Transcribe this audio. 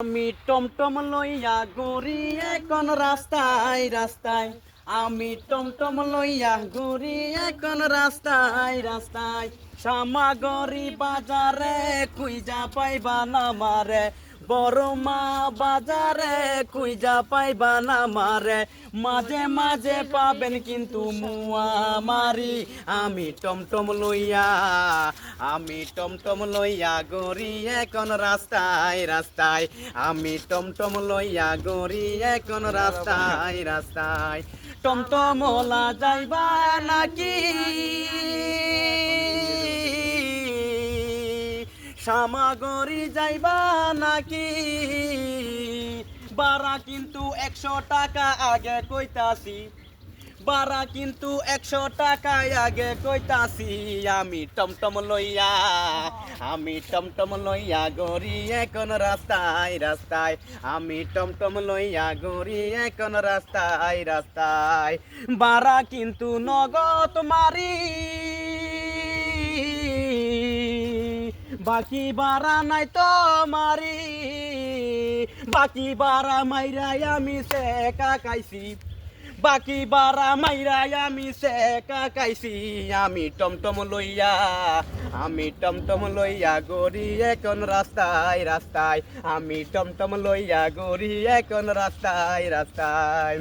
আমি টমটম লইয়া ঘুরি এখন রাস্তায় রাস্তায়। আমি টমটম লইয়া ঘুরি এখন রাস্তায় রাস্তায়। সামাগরি বাজারে কুইজা পাইবা না মারে, বড় মা বাজারে কুইজা পাইবা না মারে। মাঝে মাঝে পাবেন কিন্তু মুয়া মারি। আমি টমটম লইয়া, আমি টমটম লইয়া ঘুরি এখন রাস্তায় রাস্তায়। আমি টমটম লইয়া ঘুরি এখন রাস্তায় রাস্তায়। টমটমলা যাইবা নাকি সামাগরি যাইবা নাকি? বারা কিন্তু 100 টাকা আগে কইতাছি, বারা কিন্তু 100 টাকা আগে কইতাছি। আমি টমটম লইয়া, আমি টমটম লইয়া ঘুরি এখন রাস্তায় রাস্তায়। আমি টমটম লইয়া ঘুরি এখন রাস্তায় রাস্তায়। বারা কিন্তু নগদ মারি, বাকি বারা নাই তো মারি। বাকি বারা মাইরাই আমি সেকা খাইছি, বাকি বারা মাইরাই আমি সেকা খাইছি। আমি টমটম লইয়া, আমি টমটম লইয়া ঘুরি এখন রাস্তায় রাস্তায়। আমি টমটম লইয়া ঘুরি এখন রাস্তায় রাস্তায়।